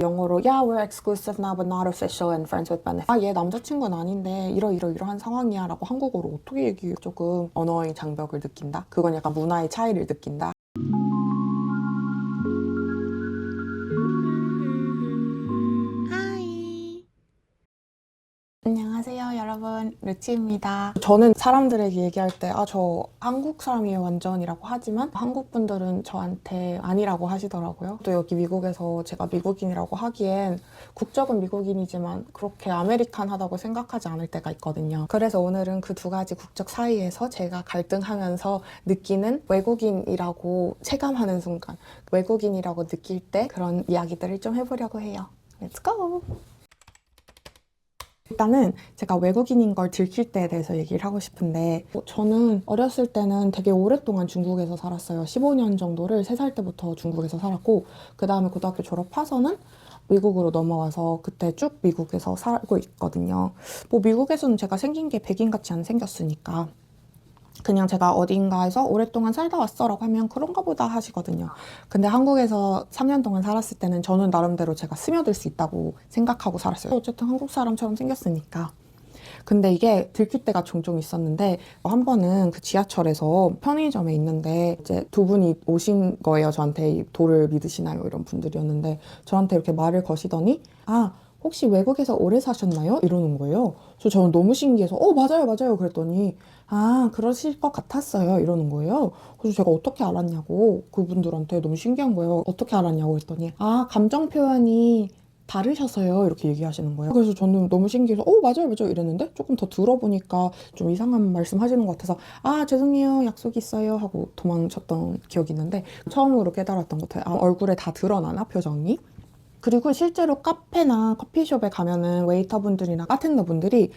영어로 Yeah, we're exclusive now but not official and friends with benefits. 아, 얘 남자친구는 아닌데 이러이러한 상황이야 라고 한국어로 어떻게 얘기해. 조금 언어의 장벽을 느낀다. 그건 약간 문화의 차이를 느낀다. 안녕하세요 여러분, 루치입니다. 저는 사람들에게 얘기할 때 저 한국 사람이에요 완전이라고 하지만 한국 분들은 저한테 아니라고 하시더라고요. 또 여기 미국에서 제가 미국인이라고 하기엔 국적은 미국인이지만 그렇게 아메리칸하다고 생각하지 않을 때가 있거든요. 그래서 오늘은 그 두 가지 국적 사이에서 제가 갈등하면서 느끼는 외국인이라고 체감하는 순간, 외국인이라고 느낄 때 그런 이야기들을 좀 해보려고 해요. Let's go! 일단은 제가 외국인인 걸 들킬 때에 대해서 얘기를 하고 싶은데, 저는 어렸을 때는 되게 오랫동안 중국에서 살았어요. 15년 정도를 3살 때부터 중국에서 살았고, 그 다음에 고등학교 졸업해서는 미국으로 넘어와서 그때 쭉 미국에서 살고 있거든요. 뭐 미국에서는 제가 생긴 게 백인같이 안 생겼으니까 그냥 제가 어딘가에서 오랫동안 살다 왔어라고 하면 그런가 보다 하시거든요. 근데 한국에서 3년 동안 살았을 때는 저는 나름대로 제가 스며들 수 있다고 생각하고 살았어요. 어쨌든 한국 사람처럼 생겼으니까. 근데 이게 들킬 때가 종종 있었는데, 한 번은 그 지하철에서 편의점에 있는데 이제 두 분이 오신 거예요. 저한테 도를 믿으시나요? 이런 분들이었는데 저한테 이렇게 말을 거시더니 혹시 외국에서 오래 사셨나요? 이러는 거예요. 그래서 저는 너무 신기해서 맞아요 그랬더니 그러실 것 같았어요 이러는 거예요. 그래서 제가 어떻게 알았냐고 그분들한테 너무 신기한 거예요. 어떻게 알았냐고 했더니 감정 표현이 다르셔서요 이렇게 얘기하시는 거예요. 그래서 저는 너무 신기해서 맞아요 이랬는데 조금 더 들어보니까 좀 이상한 말씀 하시는 것 같아서 죄송해요 약속 있어요 하고 도망쳤던 기억이 있는데, 처음으로 깨달았던 것 같아요. 얼굴에 다 드러나나 표정이. 그리고 실제로 카페나 커피숍에 가면은 웨이터분들이나 바텐더분들이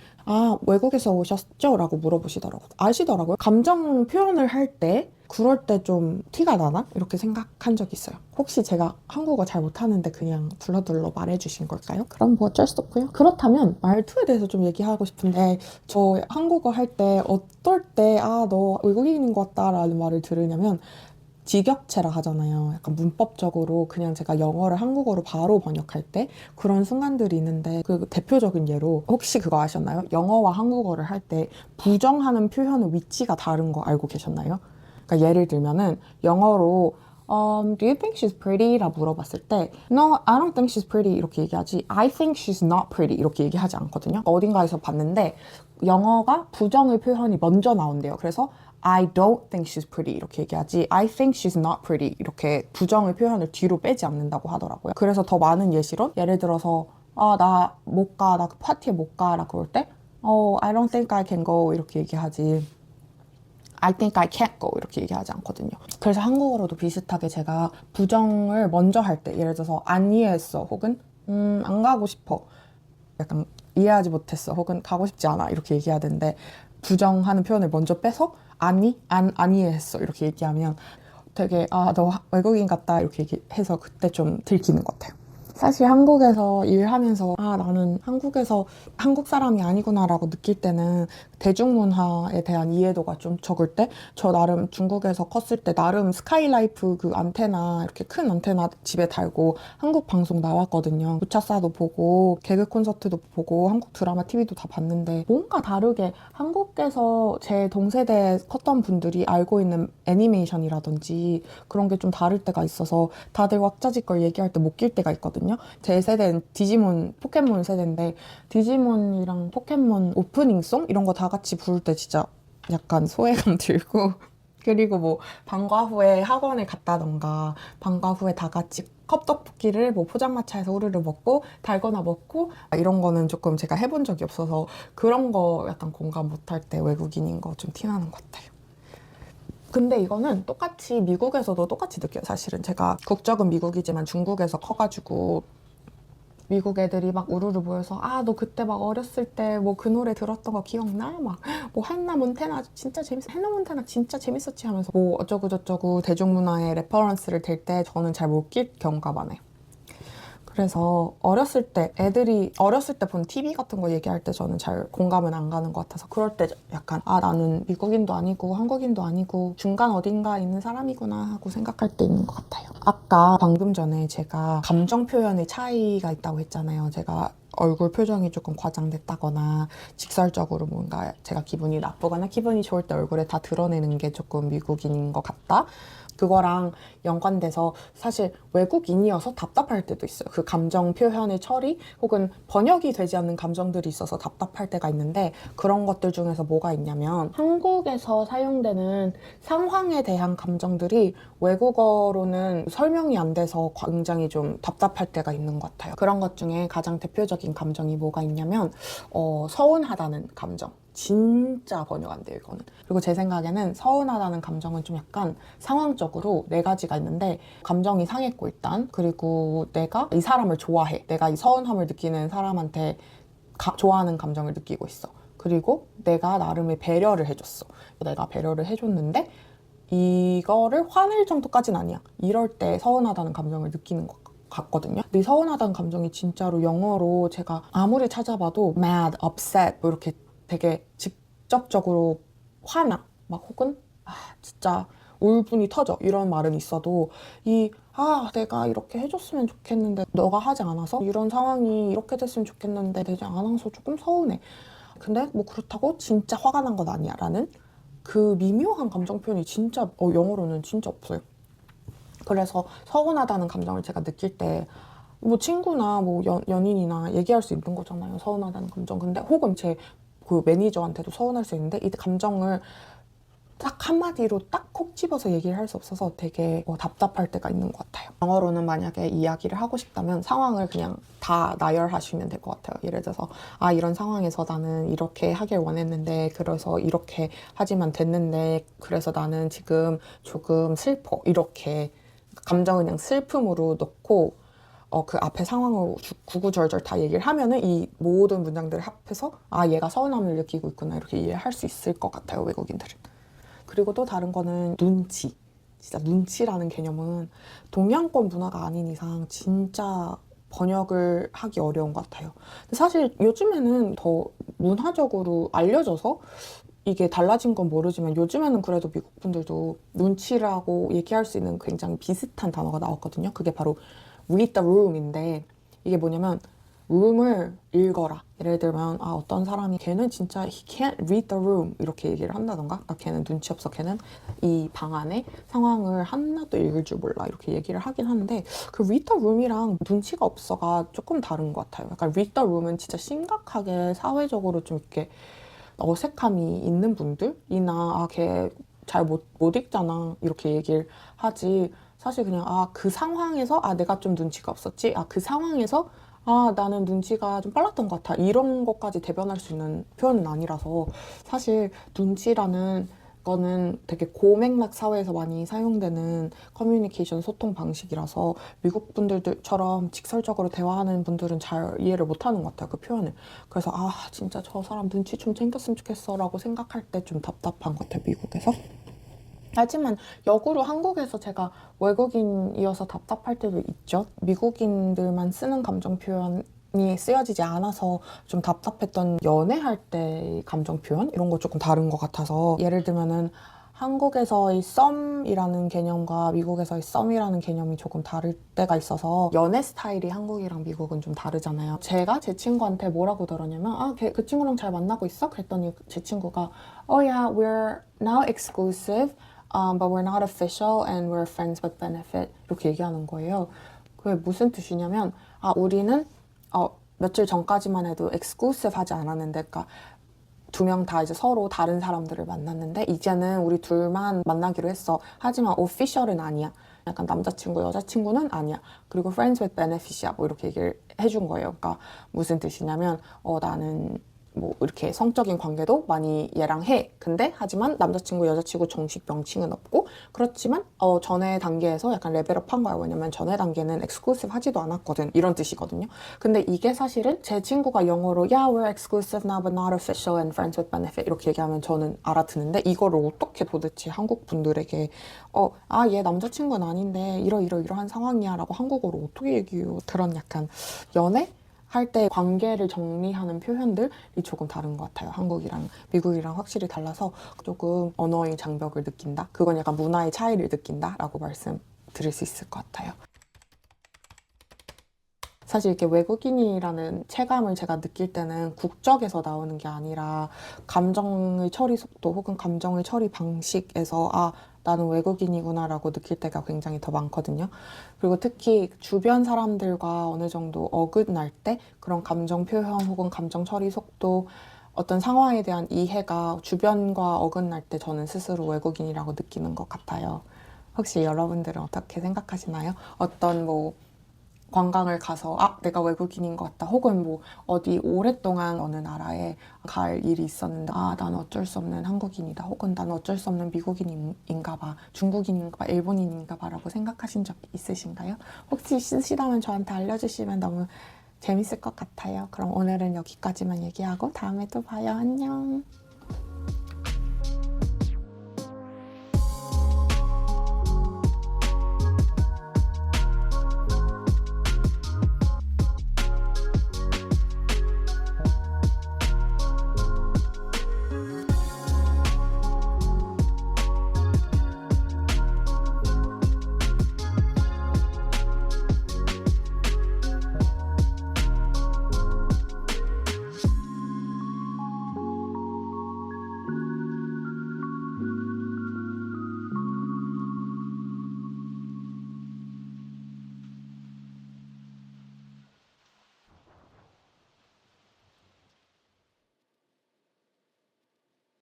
외국에서 오셨죠? 라고 물어보시더라고요. 아시더라고요. 감정 표현을 할 때 그럴 때 좀 티가 나나? 이렇게 생각한 적이 있어요. 혹시 제가 한국어 잘 못하는데 그냥 둘러둘러 말해주신 걸까요? 그럼 뭐 어쩔 수 없고요. 그렇다면 말투에 대해서 좀 얘기하고 싶은데, 저 한국어 할 때 어떨 때 너 외국인인 것 같다 라는 말을 들으냐면 직역체라 하잖아요. 약간 문법적으로 그냥 제가 영어를 한국어로 바로 번역할 때 그런 순간들이 있는데, 그 대표적인 예로 혹시 그거 아셨나요? 영어와 한국어를 할 때 부정하는 표현의 위치가 다른 거 알고 계셨나요? 그러니까 예를 들면은 영어로 Do you think she's pretty? 라 물어봤을 때 No, I don't think she's pretty 이렇게 얘기하지 I think she's not pretty 이렇게 얘기하지 않거든요. 어딘가에서 봤는데 영어가 부정의 표현이 먼저 나온대요. 그래서 I don't think she's pretty 이렇게 얘기하지 I think she's not pretty 이렇게 부정의 표현을 뒤로 빼지 않는다고 하더라고요. 그래서 더 많은 예시로, 예를 들어서 나 못 가, 나 그 파티에 못 가라 그럴 때 I don't think I can go 이렇게 얘기하지 I think I can't go 이렇게 얘기하지 않거든요. 그래서 한국어로도 비슷하게 제가 부정을 먼저 할 때, 예를 들어서 안 이해했어 혹은 안 가고 싶어, 약간 이해하지 못했어 혹은 가고 싶지 않아 이렇게 얘기해야 되는데, 부정하는 표현을 먼저 빼서 안 이해했어 이렇게 얘기하면 되게 너 외국인 같다 이렇게 얘기해서 그때 좀 들키는 것 같아요. 사실 한국에서 일하면서 나는 한국에서 한국 사람이 아니구나라고 느낄 때는 대중문화에 대한 이해도가 좀 적을 때, 저 나름 중국에서 컸을 때 나름 스카이라이프 그 안테나, 이렇게 큰 안테나 집에 달고 한국 방송 나왔거든요. 무차사도 보고 개그 콘서트도 보고 한국 드라마 TV도 다 봤는데, 뭔가 다르게 한국에서 제 동세대에 컸던 분들이 알고 있는 애니메이션이라든지 그런 게 좀 다를 때가 있어서 다들 왁자지껄 얘기할 때 못 낄 때가 있거든요. 제 세대는 디지몬, 포켓몬 세대인데 디지몬이랑 포켓몬 오프닝송 이런 거 다 같이 부를 때 진짜 약간 소외감 들고 그리고 뭐 방과 후에 학원에 갔다던가 방과 후에 다 같이 컵떡볶이를 뭐 포장마차에서 우르르 먹고 달거나 먹고 이런 거는 조금 제가 해본 적이 없어서 그런 거 약간 공감 못할 때 외국인인 거 좀 티나는 것 같아요. 근데 이거는 똑같이 미국에서도 똑같이 느껴요. 사실은 제가 국적은 미국이지만 중국에서 커가지고 미국 애들이 막 우르르 모여서 너 그때 막 어렸을 때 뭐 그 노래 들었던 거 기억나? 막 뭐 한나 몬테나 진짜 재밌어, 한나 몬테나 진짜 재밌었지 하면서 뭐 어쩌고 저쩌고 대중문화의 레퍼런스를 댈 때 저는 잘 못 낄 경우가 많아요. 그래서 어렸을 때 애들이 어렸을 때 본 TV 같은 거 얘기할 때 저는 잘 공감은 안 가는 것 같아서 그럴 때 약간 나는 미국인도 아니고 한국인도 아니고 중간 어딘가에 있는 사람이구나 하고 생각할 때 있는 것 같아요. 아까 방금 전에 제가 감정 표현의 차이가 있다고 했잖아요. 제가 얼굴 표정이 조금 과장됐다거나 직설적으로 뭔가 제가 기분이 나쁘거나 기분이 좋을 때 얼굴에 다 드러내는 게 조금 미국인인 것 같다. 그거랑 연관돼서 사실 외국인이어서 답답할 때도 있어요. 그 감정 표현의 처리 혹은 번역이 되지 않는 감정들이 있어서 답답할 때가 있는데 그런 것들 중에서 뭐가 있냐면 한국에서 사용되는 상황에 대한 감정들이 외국어로는 설명이 안 돼서 굉장히 좀 답답할 때가 있는 것 같아요. 그런 것 중에 가장 대표적인 감정이 뭐가 있냐면 서운하다는 감정. 진짜 번역 안 돼요, 이거는. 그리고 제 생각에는 서운하다는 감정은 좀 약간 상황적으로 네 가지가 있는데 감정이 상했고 일단 그리고 내가 이 사람을 좋아해. 내가 이 서운함을 느끼는 사람한테 좋아하는 감정을 느끼고 있어. 그리고 내가 나름의 배려를 해줬어. 내가 배려를 해줬는데 이거를 화낼 정도까지는 아니야. 이럴 때 서운하다는 감정을 느끼는 것 같거든요. 근데 이 서운하다는 감정이 진짜로 영어로 제가 아무리 찾아봐도 mad, upset 뭐 이렇게 되게 직접적으로 화나 막 혹은 진짜 울분이 터져 이런 말은 있어도 내가 이렇게 해줬으면 좋겠는데 너가 하지 않아서 이런 상황이 이렇게 됐으면 좋겠는데 되지 않아서 조금 서운해. 근데 뭐 그렇다고 진짜 화가 난 건 아니야 라는 그 미묘한 감정 표현이 진짜 영어로는 진짜 없어요. 그래서 서운하다는 감정을 제가 느낄 때 뭐 친구나 뭐 연인이나 얘기할 수 있는 거잖아요. 서운하다는 감정. 근데 혹은 제 그 매니저한테도 서운할 수 있는데 이 감정을 딱 한마디로 딱 콕 집어서 얘기를 할 수 없어서 되게 답답할 때가 있는 것 같아요. 영어로는 만약에 이야기를 하고 싶다면 상황을 그냥 다 나열하시면 될 것 같아요. 예를 들어서 이런 상황에서 나는 이렇게 하길 원했는데 그래서 이렇게 하지만 됐는데 그래서 나는 지금 조금 슬퍼 이렇게 감정을 그냥 슬픔으로 넣고 그 앞에 상황을 구구절절 다 얘기를 하면은 이 모든 문장들을 합해서 얘가 서운함을 느끼고 있구나 이렇게 이해할 수 있을 것 같아요, 외국인들은. 그리고 또 다른 거는 눈치. 진짜 눈치라는 개념은 동양권 문화가 아닌 이상 진짜 번역을 하기 어려운 것 같아요. 근데 사실 요즘에는 더 문화적으로 알려져서 이게 달라진 건 모르지만 요즘에는 그래도 미국 분들도 눈치라고 얘기할 수 있는 굉장히 비슷한 단어가 나왔거든요. 그게 바로 read the room인데 이게 뭐냐면 room을 읽어라. 예를 들면 어떤 사람이 걔는 진짜 he can't read the room 이렇게 얘기를 한다던가 걔는 눈치 없어. 걔는 이 방 안에 상황을 하나도 읽을 줄 몰라 이렇게 얘기를 하긴 하는데 그 read the room이랑 눈치가 없어가 조금 다른 것 같아요. 약간 read the room은 진짜 심각하게 사회적으로 좀 이렇게 어색함이 있는 분들이나 걔 잘 못 읽잖아 이렇게 얘기를 하지 사실 그냥 그 상황에서 내가 좀 눈치가 없었지 그 상황에서 나는 눈치가 좀 빨랐던 것 같아 이런 것까지 대변할 수 있는 표현은 아니라서 사실 눈치라는 거는 되게 고맥락 사회에서 많이 사용되는 커뮤니케이션 소통 방식이라서 미국 분들처럼 직설적으로 대화하는 분들은 잘 이해를 못하는 것 같아요, 그 표현을. 그래서 진짜 저 사람 눈치 좀 챙겼으면 좋겠어 라고 생각할 때 좀 답답한 것 같아요, 미국에서. 하지만 역으로 한국에서 제가 외국인이어서 답답할 때도 있죠. 미국인들만 쓰는 감정 표현이 쓰여지지 않아서 좀 답답했던 연애할 때 감정 표현 이런 거 조금 다른 것 같아서 예를 들면은 한국에서의 썸이라는 개념과 미국에서의 썸이라는 개념이 조금 다를 때가 있어서 연애 스타일이 한국이랑 미국은 좀 다르잖아요. 제가 제 친구한테 뭐라고 들었냐면 그 친구랑 잘 만나고 있어? 그랬더니 제 친구가 yeah, we're now exclusive but we're not official and we're friends with benefit 이렇게 얘기하는 거예요. 그게 무슨 뜻이냐면 우리는 며칠 전까지만 해도 exclusive 하지 않았는데 그러니까 두 명 다 이제 서로 다른 사람들을 만났는데 이제는 우리 둘만 만나기로 했어. 하지만 official은 아니야. 약간 남자친구, 여자친구는 아니야. 그리고 friends with benefit이야. 뭐 이렇게 얘기를 해준 거예요. 그러니까 무슨 뜻이냐면 나는 뭐 이렇게 성적인 관계도 많이 얘랑 해. 근데 하지만 남자친구, 여자친구 정식 명칭은 없고 그렇지만 전에 단계에서 약간 레벨업 한 거야. 왜냐면 전에 단계는 exclusive 하지도 않았거든. 이런 뜻이거든요. 근데 이게 사실은 제 친구가 영어로 Yeah, we're exclusive now but not official and friends with benefit 이렇게 얘기하면 저는 알아듣는데 이거를 어떻게 도대체 한국 분들에게 얘 남자친구는 아닌데 이러한 상황이야 라고 한국어로 어떻게 얘기해요. 그런 약간 연애? 할 때 관계를 정리하는 표현들이 조금 다른 것 같아요. 한국이랑 미국이랑 확실히 달라서 조금 언어의 장벽을 느낀다. 그건 약간 문화의 차이를 느낀다 라고 말씀드릴 수 있을 것 같아요. 사실 이렇게 외국인이라는 체감을 제가 느낄 때는 국적에서 나오는 게 아니라 감정의 처리 속도 혹은 감정의 처리 방식에서 나는 외국인이구나라고 느낄 때가 굉장히 더 많거든요. 그리고 특히 주변 사람들과 어느 정도 어긋날 때 그런 감정 표현 혹은 감정 처리 속도 어떤 상황에 대한 이해가 주변과 어긋날 때 저는 스스로 외국인이라고 느끼는 것 같아요. 혹시 여러분들은 어떻게 생각하시나요? 어떤 뭐 관광을 가서 내가 외국인인 것 같다 혹은 뭐 어디 오랫동안 어느 나라에 갈 일이 있었는데 난 어쩔 수 없는 한국인이다 혹은 난 어쩔 수 없는 미국인인가 봐 중국인인가 봐 일본인인가 봐 라고 생각하신 적 있으신가요? 혹시 있으시다면 저한테 알려주시면 너무 재밌을 것 같아요. 그럼 오늘은 여기까지만 얘기하고 다음에 또 봐요. 안녕.